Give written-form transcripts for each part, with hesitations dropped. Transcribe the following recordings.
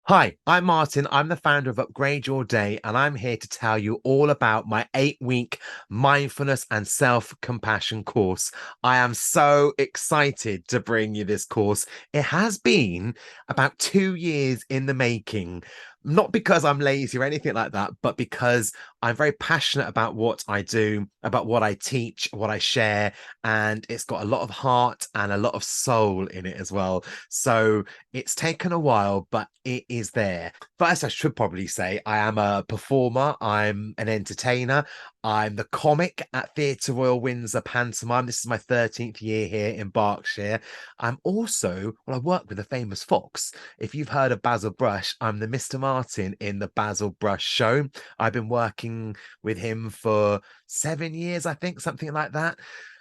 Hi, I'm Martin. I'm the founder of Upgrade Your Day, and I'm here to tell you all about my 8 week mindfulness and self compassion course. I am so excited to bring you this course. It has been about 2 years in the making, not because I'm lazy or anything like that, but because I'm very passionate about what I do, about what I teach, what I share, and it's got a lot of heart and a lot of soul in it as well. So, it's taken a while, but it is there. First, I should probably say I am a performer, I'm an entertainer, I'm the comic at Theatre Royal Windsor Pantomime. This is my 13th year here in Berkshire. I work with a famous fox. If you've heard of Basil Brush, I'm the Mr. Martin in the Basil Brush show. I've been working with him for 7 years, I think, something like that.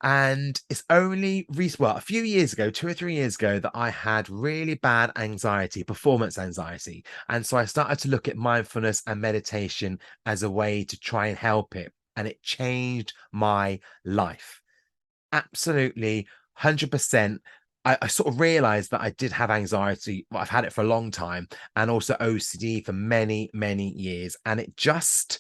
And it's only a few years ago, 2 or 3 years ago, that I had really bad anxiety, performance anxiety. And so I started to look at mindfulness and meditation as a way to try and help it. And it changed my life. Absolutely, 100%. I sort of realized that I did have anxiety. Well, I've had it for a long time, and also OCD for many, many years. And it just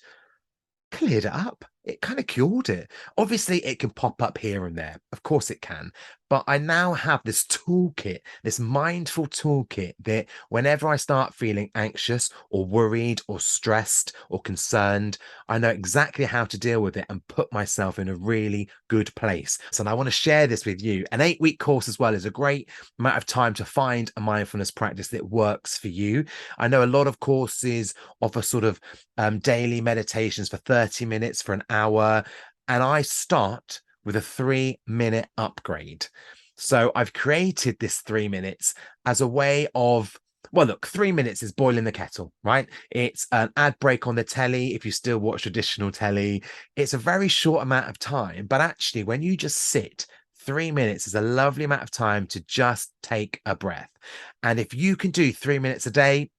cleared it up. It kind of cured it. Obviously, it can pop up here and there. Of course, it can. But I now have this toolkit, this mindful toolkit that whenever I start feeling anxious or worried or stressed or concerned, I know exactly how to deal with it and put myself in a really good place. So I want to share this with you. An 8 week course as well is a great amount of time to find a mindfulness practice that works for you. I know a lot of courses offer sort of daily meditations for 30 minutes, for an hour. And I start with a 3 minute upgrade. So I've created this 3 minutes as a way of, well, look, 3 minutes is boiling the kettle, right? It's an ad break on the telly if you still watch traditional telly. It's a very short amount of time, but actually, when you just sit, 3 minutes is a lovely amount of time to just take a breath. And if you can do 3 minutes a day,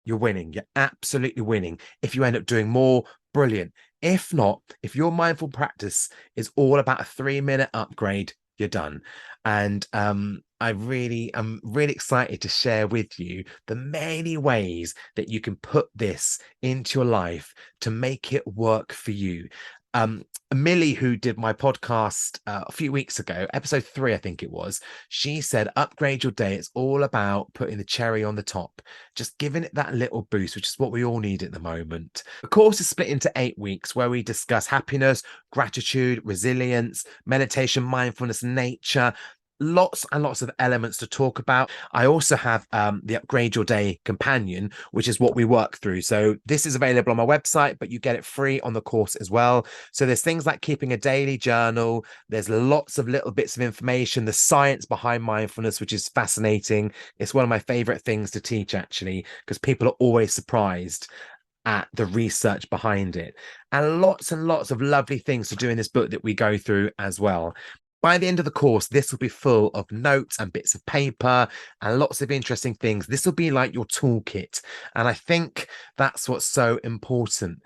you're winning. You're absolutely winning. If you end up doing more, brilliant. If not, if your mindful practice is all about a 3 minute upgrade, you're done. And I'm really excited to share with you the many ways that you can put this into your life to make it work for you. Um, Millie, who did my podcast a few weeks ago, episode 3, I think it was, she said, upgrade your day. It's all about putting the cherry on the top, just giving it that little boost, which is what we all need at the moment. The course is split into 8 weeks where we discuss happiness, gratitude, resilience, meditation, mindfulness, nature. Lots and lots of elements to talk about. I also have the Upgrade Your Day companion, which is what we work through. So this is available on my website, but you get it free on the course as well. So there's things like keeping a daily journal. There's lots of little bits of information, the science behind mindfulness, which is fascinating. It's one of my favorite things to teach, actually, because people are always surprised at the research behind it, and lots of lovely things to do in this book that we go through as well. By the end of the course, this will be full of notes and bits of paper and lots of interesting things. This will be like your toolkit. And I think that's what's so important.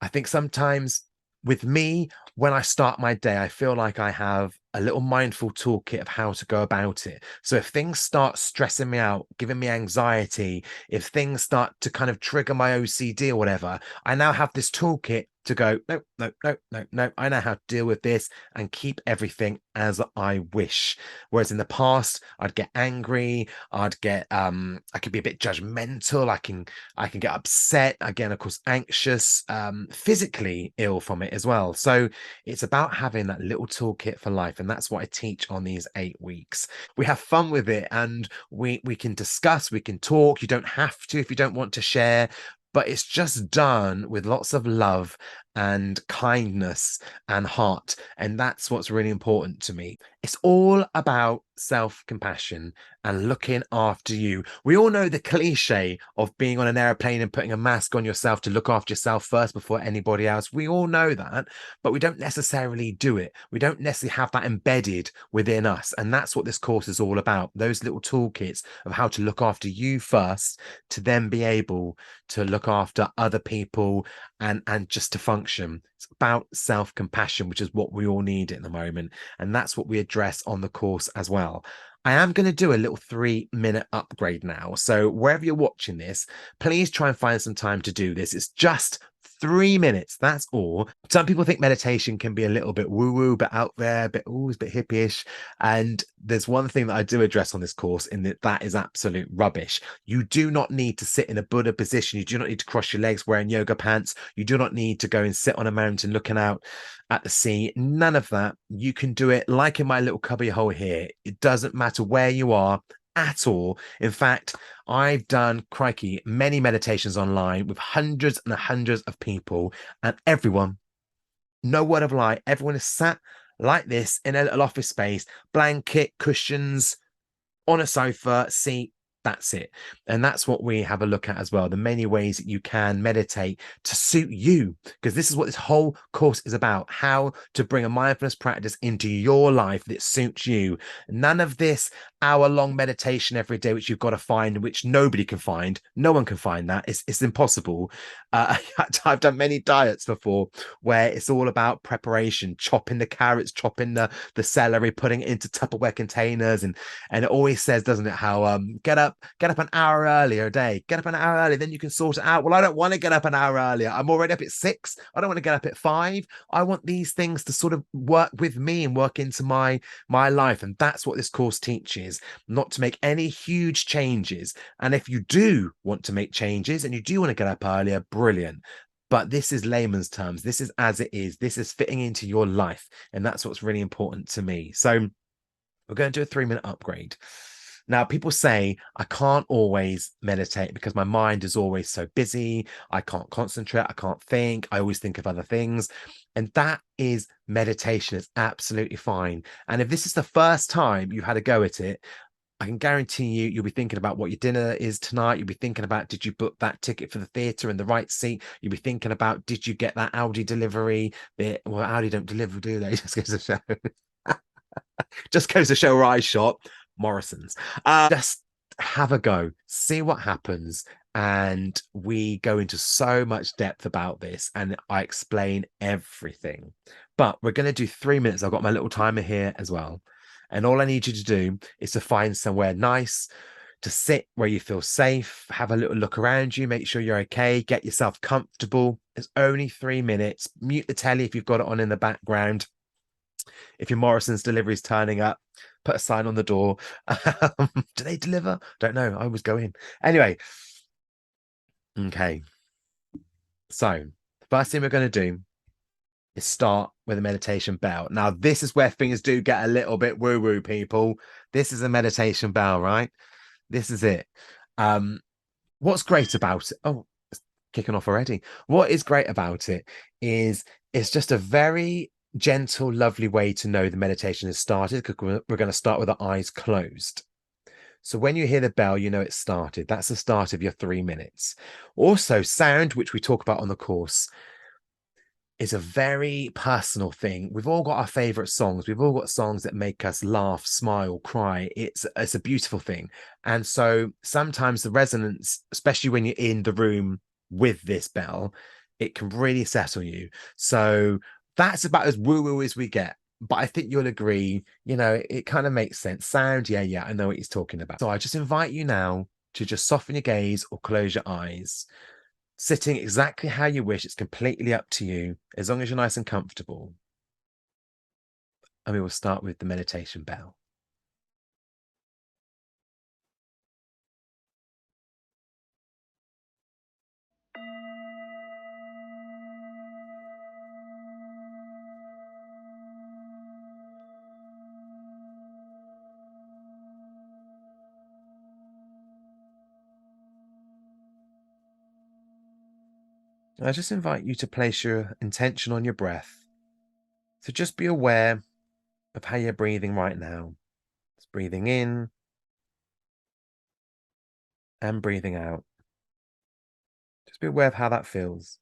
I think sometimes with me, when I start my day, I feel like I have a little mindful toolkit of how to go about it. So if things start stressing me out, giving me anxiety, if things start to kind of trigger my OCD or whatever, I now have this toolkit to go, no, no, no, no, no. I know how to deal with this and keep everything as I wish. Whereas in the past, I'd get angry, I could be a bit judgmental, I can get upset, again, of course, anxious, physically ill from it as well. So it's about having that little toolkit for life. And that's what I teach on these 8 weeks. We have fun with it, and we can discuss, we can talk. You don't have to if you don't want to share, but it's just done with lots of love and kindness and heart. And that's what's really important to me. It's all about self-compassion and looking after you. We all know the cliche of being on an airplane and putting a mask on yourself to look after yourself first before anybody else. We all know that, but we don't necessarily do it. We don't necessarily have that embedded within us. And that's what this course is all about. Those little toolkits of how to look after you first to then be able to look after other people and just to function. It's about self-compassion, which is what we all need at the moment. And that's what we address on the course as well. I am going to do a little 3 minute upgrade now. So, wherever you're watching this, please try and find some time to do this. It's just 3 minutes. That's all. Some people think meditation can be a little bit woo woo, but out there, but it's a bit hippie-ish. And there's one thing that I do address on this course in that is absolute rubbish. You do not need to sit in a Buddha position. You do not need to cross your legs wearing yoga pants. You do not need to go and sit on a mountain looking out at the sea. None of that. You can do it like in my little cubby hole here. It doesn't matter where you are at all. In fact, I've done, crikey, many meditations online with hundreds and hundreds of people, and everyone, no word of lie, everyone is sat like this in a little office space, blanket, cushions, on a sofa, seat. That's it. And that's what we have a look at as well. The many ways that you can meditate to suit you, because this is what this whole course is about, how to bring a mindfulness practice into your life that suits you. None of this hour-long meditation every day, which you've got to find, which nobody can find. No one can find that. It's impossible. I've done many diets before where it's all about preparation, chopping the carrots, chopping the celery, putting it into Tupperware containers, and it always says, doesn't it, how get up an hour earlier a day, get up an hour earlier, then you can sort it out. Well, I don't want to get up an hour earlier. I'm already up at 6. I don't want to get up at 5. I want these things to sort of work with me and work into my life. And that's what this course teaches, not to make any huge changes. And if you do want to make changes and you do want to get up earlier, brilliant. But this is layman's terms. This is as it is. This is fitting into your life. And that's what's really important to me. So we're going to do a 3 minute upgrade. Now, people say I can't always meditate because my mind is always so busy. I can't concentrate. I can't think. I always think of other things. And that is meditation. It's absolutely fine. And if this is the first time you've had a go at it, I can guarantee you'll be thinking about what your dinner is tonight. You'll be thinking about, did you book that ticket for the theatre in the right seat? You'll be thinking about, did you get that Audi delivery? Well, Audi don't deliver, do they? Just goes to show. Just goes to show where I shop. Morrison's. Just have a go, see what happens. And we go into so much depth about this and I explain everything. But we're going to do 3 minutes. I've got my little timer here as well. And all I need you to do is to find somewhere nice to sit where you feel safe, have a little look around you, make sure you're okay, get yourself comfortable. It's only 3 minutes. Mute the telly if you've got it on in the background. If your Morrison's delivery is turning up, put a sign on the door. Do they deliver? Don't know. I always go in. Anyway, okay. So, the first thing we're going to do is start with a meditation bell. Now, this is where things do get a little bit woo-woo, people. This is a meditation bell, right? This is it. What's great about it? Oh, it's kicking off already. What is great about it is it's just a very gentle, lovely way to know the meditation has started, because we're going to start with the eyes closed. So when you hear the bell, you know it's started. That's the start of your 3 minutes. Also, sound, which we talk about on the course, is a very personal thing. We've all got our favorite songs. We've all got songs that make us laugh, smile, cry. It's a beautiful thing. And so sometimes the resonance, especially when you're in the room with this bell, it can really settle you. So that's about as woo-woo as we get. But I think you'll agree, it kind of makes sense. Sound, yeah, I know what he's talking about. So I just invite you now to just soften your gaze or close your eyes. Sitting exactly how you wish. It's completely up to you, as long as you're nice and comfortable. And we will start with the meditation bell. I just invite you to place your intention on your breath. So just be aware of how you're breathing right now. It's breathing in and breathing out. Just be aware of how that feels.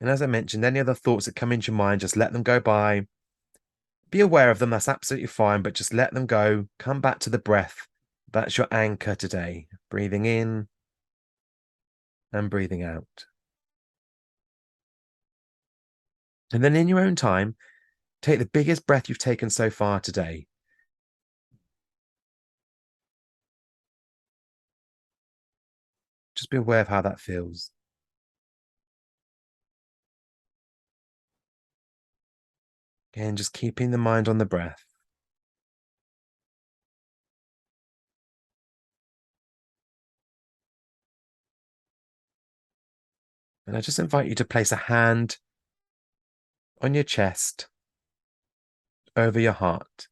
And as I mentioned, any other thoughts that come into your mind, just let them go by. Be aware of them. That's absolutely fine, but just let them go. Come back to the breath. That's your anchor today. Breathing in and breathing out. And then in your own time, take the biggest breath you've taken so far today. Just be aware of how that feels. Again, just keeping the mind on the breath. And I just invite you to place a hand on your chest, over your heart,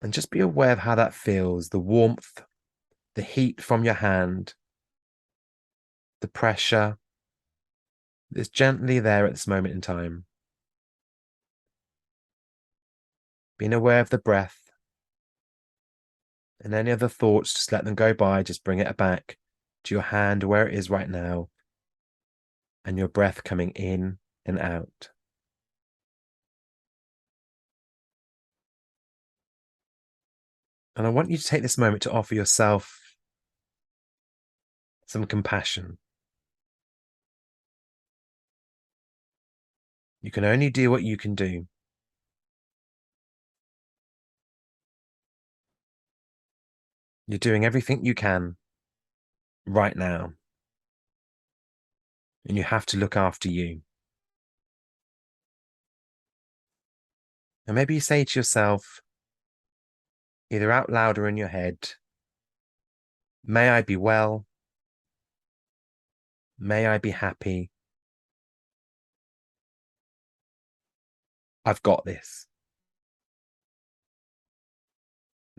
and just be aware of how that feels, the warmth, the heat from your hand, the pressure that's gently there at this moment in time. Being aware of the breath and any other thoughts, just let them go by. Just bring it back to your hand where it is right now and your breath coming in and out. And I want you to take this moment to offer yourself some compassion. You can only do what you can do. You're doing everything you can right now. And you have to look after you. And maybe you say to yourself, either out loud or in your head, may I be well. May I be happy. I've got this.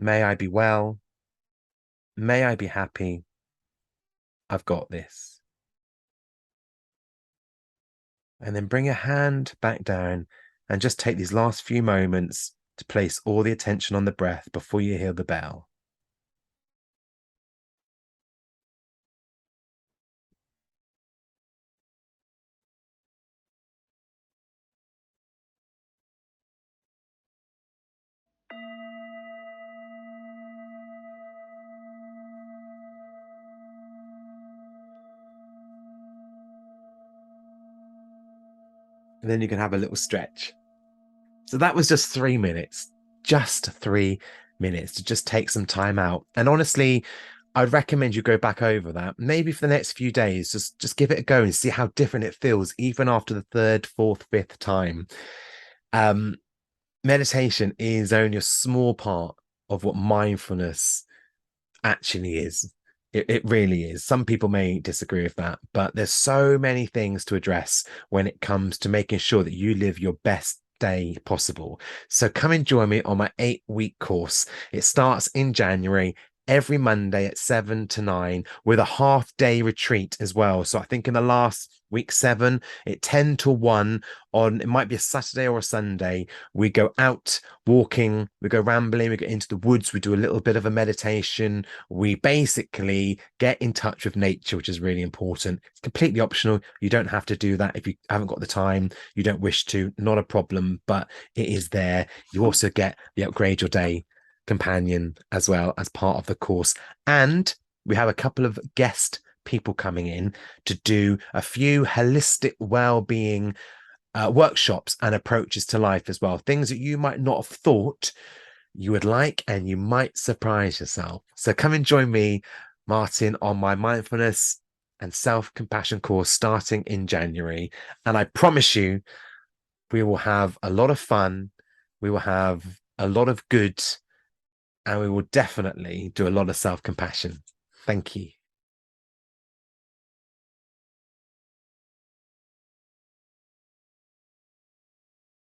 May I be well. May I be happy. I've got this. And then bring your hand back down and just take these last few moments to place all the attention on the breath before you hear the bell. And then you can have a little stretch. So that was just 3 minutes, just 3 minutes to just take some time out. And honestly, I'd recommend you go back over that maybe for the next few days. Just give it a go and see how different it feels, even after the third, fourth, fifth time. Um, Meditation is only a small part of what mindfulness actually is. It really is. Some people may disagree with that, but there's so many things to address when it comes to making sure that you live your best day possible. So come and join me on my 8-week course. It starts in January. Every Monday at 7 to 9 with a half-day retreat as well. So I think in the last week 7, at 10 to 1 on, it might be a Saturday or a Sunday, we go out walking, we go rambling, we go into the woods, we do a little bit of a meditation. We basically get in touch with nature, which is really important. It's completely optional. You don't have to do that if you haven't got the time, you don't wish to, not a problem, but it is there. You also get the Upgrade Your Day companion as well as part of the course. And we have a couple of guest people coming in to do a few holistic well-being workshops and approaches to life as well. Things that you might not have thought you would like, and you might surprise yourself. So come and join me, Martin, on my mindfulness and self-compassion course starting in January. And I promise you, we will have a lot of fun. We will have a lot of good, and we will definitely do a lot of self-compassion. Thank you.